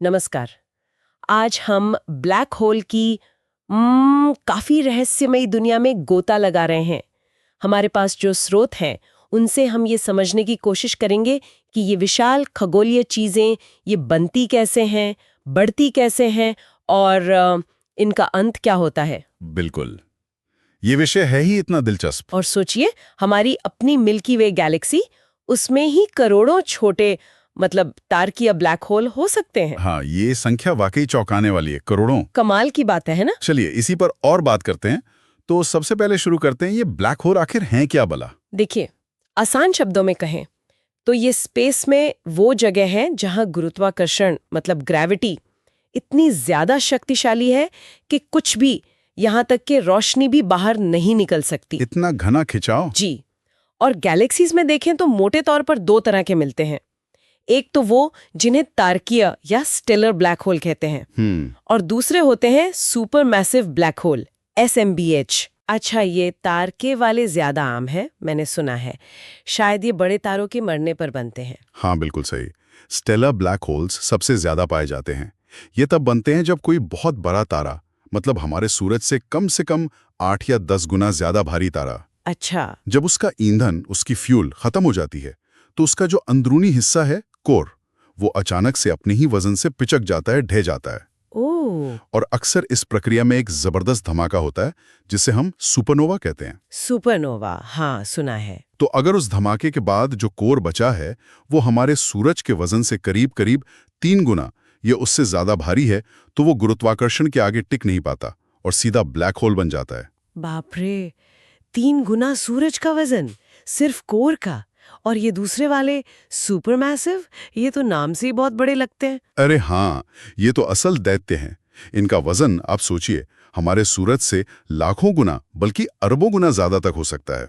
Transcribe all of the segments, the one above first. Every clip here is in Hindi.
नमस्कार। आज हम ब्लैक होल की काफी रहस्यमयी दुनिया में गोता लगा रहे हैं। हमारे पास जो स्रोत हैं उनसे हम ये समझने की कोशिश करेंगे कि ये विशाल खगोलीय चीजें ये बनती कैसे हैं, बढ़ती कैसे हैं और इनका अंत क्या होता है। बिल्कुल, ये विषय है ही इतना दिलचस्प। और सोचिए, हमारी अपनी मिल्की वे गैलेक्सी, उसमें ही करोड़ों छोटे तारकीय ब्लैक होल हो सकते हैं। हाँ, ये संख्या वाकई चौंकाने वाली है, करोड़ों। कमाल की बात है ना? चलिए इसी पर और बात करते हैं। तो सबसे पहले शुरू करते हैं, ये ब्लैक होल आखिर हैं क्या भला? देखिए, आसान शब्दों में कहें तो ये स्पेस में वो जगह है जहां गुरुत्वाकर्षण ग्रेविटी इतनी ज्यादा शक्तिशाली है कि कुछ भी, यहां तक कि रोशनी भी बाहर नहीं निकल सकती। इतना घना खिंचाव? जी। और गैलेक्सीज में देखें तो मोटे तौर पर दो तरह के मिलते हैं। एक तो वो जिन्हें तारकीय या स्टेलर ब्लैक होल कहते हैं, और दूसरे होते हैं super massive black hole, SMBH। अच्छा, ये तारके वाले ज्यादा आम है, मैंने सुना है। शायद ये बड़े तारों के मरने पर बनते हैं। हाँ, बिल्कुल सही। स्टेलर ब्लैक होल्स सबसे ज्यादा पाए जाते हैं। ये तब बनते हैं जब कोई बहुत बड़ा तारा, मतलब हमारे सूरज से कम 8 या 10 गुना ज्यादा भारी तारा, अच्छा। जब उसका ईंधन, उसकी फ्यूल खत्म हो जाती है, तो उसका जो अंदरूनी हिस्सा है, कोर, वो अचानक से अपने ही वजन से पिचक जाता है, ढह जाता है। ओह। और अक्सर इस प्रक्रिया में एक जबरदस्त धमाका होता है जिसे हम सुपरनोवा कहते हैं। सुपरनोवा, हाँ सुना है। तो अगर उस धमाके के बाद जो कोर बचा है वो हमारे सूरज के वजन से करीब करीब 3 गुना या उससे ज्यादा भारी है, तो वो गुरुत्वाकर्षण के आगे टिक नहीं पाता और सीधा ब्लैक होल बन जाता है। बाप रे, 3 गुना सूरज का वजन सिर्फ कोर का। और ये दूसरे वाले सुपरमैसिव, ये तो नाम से ही बहुत बड़े लगते हैं। अरे हाँ, ये तो असल दैत्य हैं। इनका वजन आप सोचिए, हमारे सूरज से लाखों गुना बल्कि अरबों गुना ज्यादा तक हो सकता है।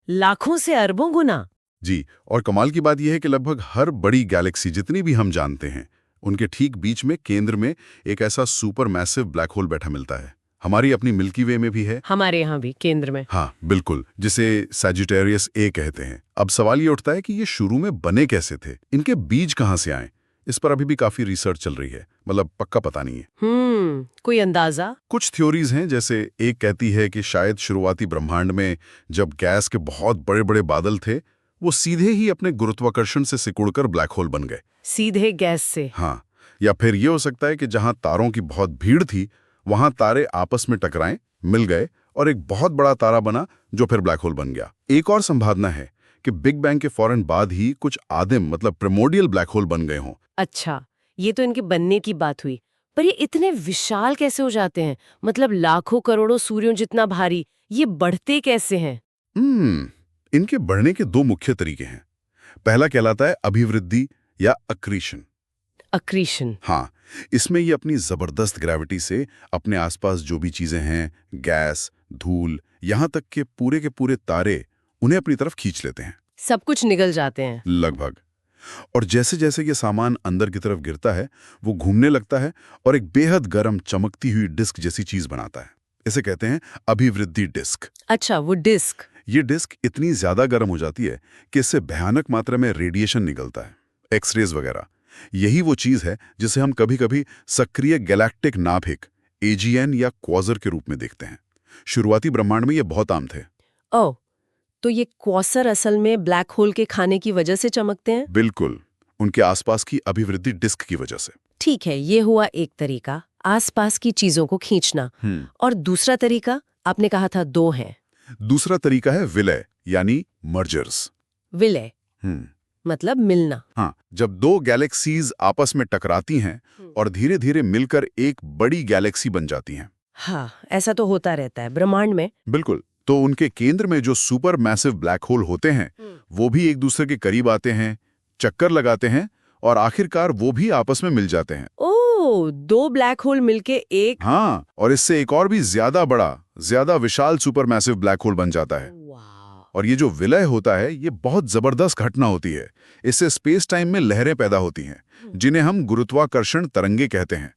लाखों से अरबों गुना? जी, और कमाल की बात यह है कि लगभग हर बड़ी गैलेक्सी जितनी भी हम जानते हैं, उनके ठीक बीच में केंद्र में एक ऐसा सुपर मैसिव ब्लैक होल बैठा मिलता है। हमारी अपनी मिल्की वे में भी है। हमारे यहाँ भी केंद्र में। हाँ बिल्कुल, जिसे सैजिटेरियस ए कहते हैं। अब सवाल ये उठता है कि ये शुरू में बने कैसे थे, इनके बीज कहाँ से आए? इस पर अभी भी काफी रिसर्च चल रही है, पक्का पता नहीं है। कोई अंदाजा? कुछ थ्योरीज हैं, जैसे एक कहती है कि शायद शुरुआती ब्रह्मांड में जब गैस के बहुत बड़े बड़े बादल थे, वो सीधे ही अपने गुरुत्वाकर्षण से सिकुड़कर ब्लैक होल बन गए। सीधे गैस से? हाँ, या फिर ये हो सकता है कि जहां तारों की बहुत भीड़ थी, वहां तारे आपस में टकराएं, मिल गए और एक बहुत बड़ा तारा बना जो फिर ब्लैक होल बन गया। एक और संभावना है कि बिग बैंग के फौरन बाद ही कुछ आदिम प्रिमोर्डियल ब्लैक होल बन गए हों। अच्छा, ये तो इनके बनने की बात हुई, पर ये इतने विशाल कैसे हो जाते हैं? लाखों करोड़ों सूर्यों जितना भारी, ये बढ़ते कैसे हैं? इनके बढ़ने के 2 मुख्य तरीके हैं। पहला कहलाता है अभिवृद्धि या अक्रीशन। अक्रीशन? हाँ, इसमें ये अपनी जबरदस्त ग्रेविटी से अपने आसपास जो भी चीजें हैं, गैस, धूल, यहां तक के पूरे तारे, उन्हें अपनी तरफ खींच लेते हैं। सब कुछ निगल जाते हैं लगभग। और जैसे जैसे ये सामान अंदर की तरफ गिरता है, वो घूमने लगता है और एक बेहद गर्म चमकती हुई डिस्क जैसी चीज बनाता है। इसे कहते हैं अभिवृद्धि डिस्क। अच्छा, वो डिस्क? ये डिस्क इतनी ज्यादा गर्म हो जाती है कि इससे भयानक मात्रा में रेडिएशन निकलता है, एक्सरेज वगैरह। यही वो चीज है जिसे हम कभी-कभी सक्रिय गैलेक्टिक नाभिक, AGN या क्वाज़र के रूप में देखते हैं। शुरुआती ब्रह्मांड में ये बहुत आम थे। ओह, तो ये क्वासर असल में ब्लैक होल के खाने की वजह से चमकते हैं? बिल्कुल, उनके आसपास की अभिवृद्धि डिस्क की वजह से। ठीक है, ये हुआ एक तरीका, आसपास की चीजों को खींचना। और दूसरा तरीका आपने कहा था 2 हैं। दूसरा तरीका है विलय, यानी मर्जर्स। विलय मतलब मिलना? हाँ, जब 2 गैलेक्सीज आपस में टकराती हैं और धीरे धीरे मिलकर एक बड़ी गैलेक्सी बन जाती हैं। हाँ, ऐसा तो होता रहता है ब्रह्मांड में। बिल्कुल, तो उनके केंद्र में जो सुपर मैसिव ब्लैक होल होते हैं, वो भी एक दूसरे के करीब आते हैं, चक्कर लगाते हैं और आखिरकार वो भी आपस में मिल जाते हैं। ओह, 2 ब्लैक होल मिलके एक? हाँ, और इससे एक और भी ज्यादा बड़ा, ज्यादा विशाल सुपर मैसिव ब्लैक होल बन जाता है। और ये जो विलय होता है, ये बहुत जबरदस्त घटना होती है। इससे स्पेस टाइम में लहरें पैदा होती हैं, जिन्हें हम गुरुत्वाकर्षण तरंगे कहते हैं।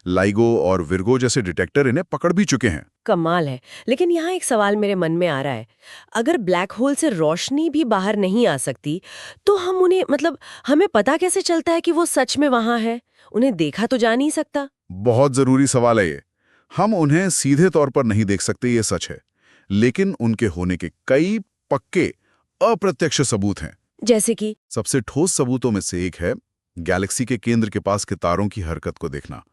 लाइगो और विर्गो जैसे डिटेक्टर इन्हें पकड़ भी चुके हैं। कमाल है। लेकिन यहाँ एक सवाल मेरे मन में आ रहा है, अगर ब्लैक होल से रोशनी भी बाहर नहीं आ सकती तो हम उन्हें हमें पता कैसे चलता है कि वो सच में वहां है? उन्हें देखा तो जा नहीं सकता। बहुत जरूरी सवाल है ये। हम उन्हें सीधे तौर पर नहीं देख सकते, ये सच है, लेकिन उनके होने के कई पक्के अप्रत्यक्ष सबूत हैं। जैसे कि? सबसे ठोस सबूतों में से एक है गैलेक्सी के केंद्र के पास के तारों की हरकत को देखना,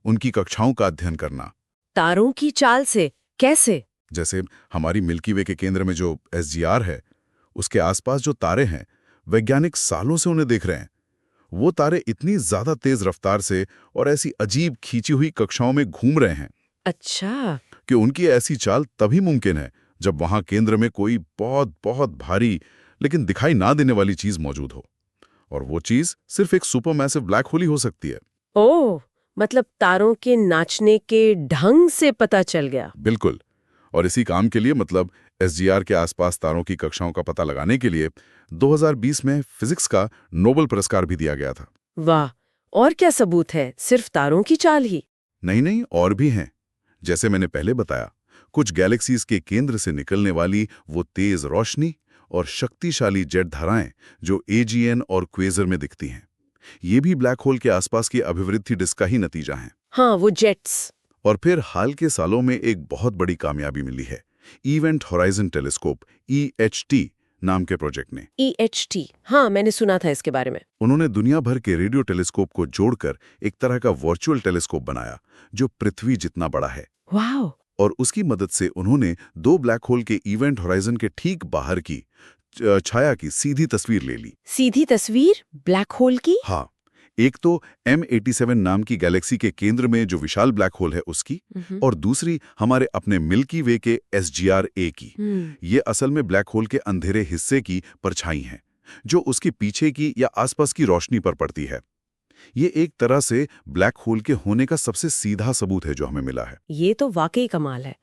उनकी कक्षाओं का अध्ययन करना। तारों की चाल से? कैसे? जैसे हमारी मिल्की वे के केंद्र में जो SGR है, उसके आसपास जो तारे हैं, वैज्ञानिक सालों से उन्हें देख रहे हैं। वो तारे इतनी ज्यादा तेज रफ्तार से और ऐसी अजीब खींची हुई कक्षाओं में घूम रहे हैं। अच्छा। कि उनकी ऐसी चाल तभी मुमकिन है जब वहां केंद्र में कोई बहुत बहुत भारी लेकिन दिखाई ना देने वाली चीज मौजूद हो, और वो चीज सिर्फ एक सुपरमैसिव ब्लैक होल ही हो सकती है। ओह, तारों के नाचने के ढंग से पता चल गया। बिल्कुल। और इसी काम के लिए SGR के आसपास तारों की कक्षाओं का पता लगाने के लिए 2020 में फिजिक्स का नोबेल पुरस्कार भी दिया गया था। वाह! और क्या सबूत है? सिर्फ तारों की चाल ही? नहीं, और भी हैं। जैसे मैंने पहले बताया, कुछ गैलेक्सीज के केंद्र से निकलने वाली वो तेज रोशनी और शक्तिशाली जेट धाराएं जो AGN और क्वेजर में दिखती हैं, ये भी ब्लैक होल के आसपास की अभिवृद्धि डिस्क का ही नतीजा है। हाँ, वो जेट्स। और फिर हाल के सालों में एक बहुत बड़ी कामयाबी मिली है इवेंट होराइजन टेलीस्कोप EHT नाम के प्रोजेक्ट ने। EHT, हाँ, मैंने सुना था इसके बारे में। उन्होंने दुनिया भर के रेडियो टेलीस्कोप को जोड़कर एक तरह का वर्चुअल टेलीस्कोप बनाया जो पृथ्वी जितना बड़ा है। वाह! और उसकी मदद से उन्होंने 2 ब्लैक होल के इवेंट होराइजन के ठीक बाहर की छाया की सीधी तस्वीर ले ली। सीधी तस्वीर ब्लैक होल की? हाँ, एक तो M87 नाम की गैलेक्सी के केंद्र में जो विशाल ब्लैक होल है उसकी, और दूसरी हमारे अपने मिल्की वे के SGR-A की। ये असल में ब्लैक होल के अंधेरे हिस्से की परछाई हैं, जो उसके पीछे की या आसपास की रोशनी पर पड़ती है। ये एक तरह से ब्लैक होल के होने का सबसे सीधा सबूत है जो हमें मिला है। ये तो वाकई कमाल है।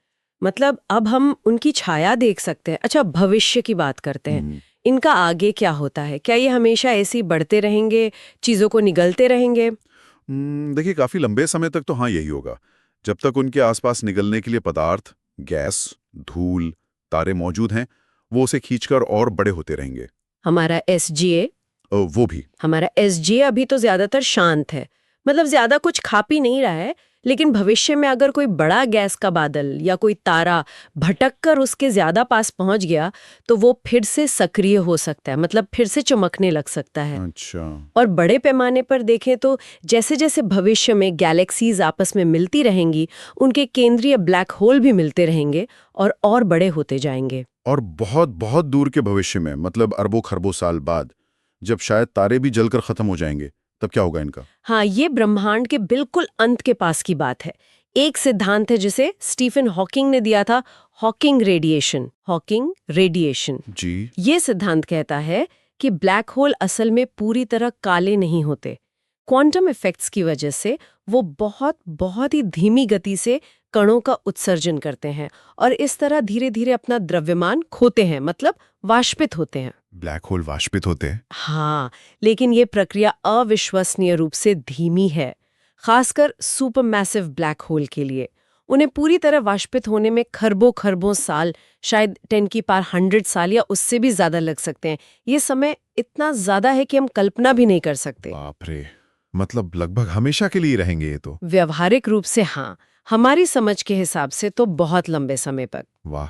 अब हम उनकी छाया देख सकते हैं। अच्छा, भविष्य की बात करते हैं। इनका आगे क्या होता है? क्या ये हमेशा ऐसे ही बढ़ते रहेंगे, चीजों को निगलते रहेंगे? देखिए, काफी लंबे समय तक तो हाँ यही होगा, जब तक उनके आसपास निगलने के लिए पदार्थ, गैस, धूल, तारे मौजूद हैं, वो उसे खींचकर और बड़े होते रहेंगे। हमारा SGA? वो भी। हमारा SGA अभी तो ज्यादातर शांत है, ज्यादा कुछ खा पी नहीं रहा है, लेकिन भविष्य में अगर कोई बड़ा गैस का बादल या कोई तारा भटक कर उसके ज्यादा पास पहुंच गया तो वो फिर से सक्रिय हो सकता है, फिर से चमकने लग सकता है। अच्छा। और बड़े पैमाने पर देखें तो जैसे जैसे भविष्य में गैलेक्सीज आपस में मिलती रहेंगी, उनके केंद्रीय ब्लैक होल भी मिलते रहेंगे और बड़े होते जाएंगे। और बहुत बहुत दूर के भविष्य में, अरबों खरबों साल बाद, जब शायद तारे भी जलकर खत्म हो जाएंगे, तब क्या होगा इनका? हाँ, ये ब्रह्मांड के बिल्कुल अंत के पास की बात है। एक सिद्धांत है जिसे स्टीफन हॉकिंग ने दिया था, हॉकिंग रेडिएशन। जी। ये सिद्धांत कहता है कि ब्लैक होल असल में पूरी तरह काले नहीं होते। क्वांटम इफेक्ट्स की वजह से वो बहुत बहुत ही धीमी गति से कणों का उत्सर्जन करते हैं और इस तरह धीरे धीरे अपना द्रव्यमान खोते हैं, वाष्पित होते हैं। ब्लैक होल वाष्पित होते हैं? हाँ, लेकिन ये प्रक्रिया अविश्वसनीय रूप से धीमी है, खासकर सुपरमैसिव ब्लैक होल के लिए। उन्हें पूरी तरह वाष्पित होने में खरबों खरबों साल, शायद 10⁻100 साल या उससे भी ज्यादा लग सकते हैं। ये समय इतना ज्यादा है कि हम कल्पना भी नहीं कर सकते। बाप रे, लगभग हमेशा के लिए रहेंगे ये तो? व्यवहारिक रूप से हाँ, हमारी समझ के हिसाब से तो बहुत लंबे समय तक। वाह।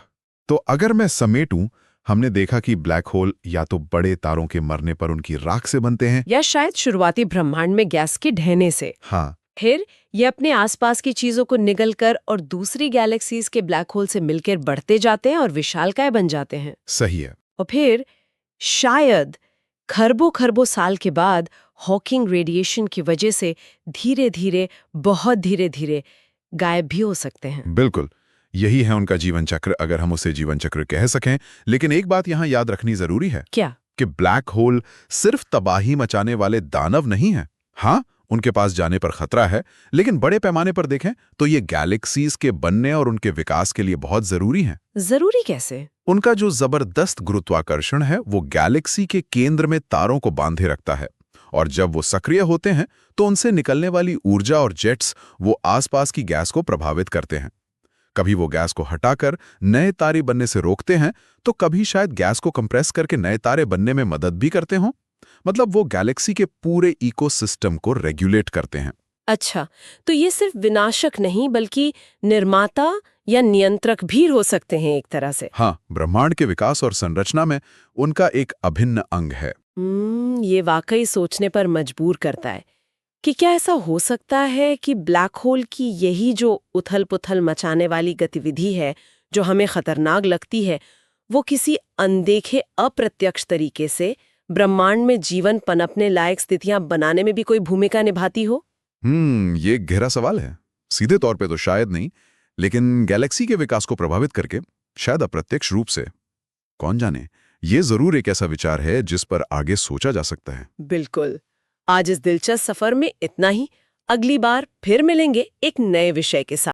तो अगर मैं समेटूं, हमने देखा कि ब्लैक होल या तो बड़े तारों के मरने पर उनकी राख से बनते हैं, या शायद शुरुआती ब्रह्मांड में गैस के ढहने से। हाँ। फिर ये अपने आसपास की चीजों को निगलकर और दूसरी गैलेक्सीज के ब्लैक होल से मिलकर बढ़ते जाते हैं और विशालकाय बन जाते हैं। सही है। और फिर शायद खरबों खरबों साल के बाद हॉकिंग रेडिएशन की वजह से धीरे धीरे, बहुत धीरे धीरे गायब भी हो सकते हैं। बिल्कुल, यही है उनका जीवन चक्र, अगर हम उसे जीवन चक्र कह सकें। लेकिन एक बात यहाँ याद रखनी जरूरी है। क्या? कि ब्लैक होल सिर्फ तबाही मचाने वाले दानव नहीं हैं। हाँ, उनके पास जाने पर खतरा है, लेकिन बड़े पैमाने पर देखें तो ये गैलेक्सीज के बनने और उनके विकास के लिए बहुत जरूरी हैं। जरूरी कैसे? उनका जो जबरदस्त गुरुत्वाकर्षण है वो गैलेक्सी के केंद्र में तारों को बांधे रखता है, और जब वो सक्रिय होते हैं तो उनसे निकलने वाली ऊर्जा और जेट्स वो आसपास की गैस को प्रभावित करते हैं। कभी वो गैस को हटाकर नए तारे बनने से रोकते हैं, तो कभी शायद गैस को कंप्रेस करके नए तारे बनने में मदद भी करते हों। मतलब वो गैलेक्सी के पूरे इकोसिस्टम को रेगुलेट करते हैं। अच्छा, तो ये सिर्फ विनाशक नहीं बल्कि निर्माता या नियंत्रक भी हो सकते हैं एक तरह से। हाँ, ब्रह्मांड के विकास और संरचना में उनका एक अभिन्न अंग है। ये वाकई सोचने पर मजबूर करता है कि क्या ऐसा हो सकता है कि ब्लैक होल की यही जो उथल-पुथल मचाने वाली गतिविधि है, जो हमें खतरनाक लगती है, वो किसी अनदेखे अप्रत्यक्ष तरीके से ब्रह्मांड में जीवन पनपने लायक स्थितियां बनाने में भी कोई भूमिका निभाती हो? ये गहरा सवाल है। सीधे तौर पे तो शायद नहीं, लेकिन गैलेक्सी के विकास को प्रभावित करके शायद अप्रत्यक्ष रूप से। कौन जाने, ये जरूर एक ऐसा विचार है जिस पर आगे सोचा जा सकता है। बिल्कुल। आज इस दिलचस्प सफर में इतना ही। अगली बार फिर मिलेंगे एक नए विषय के साथ।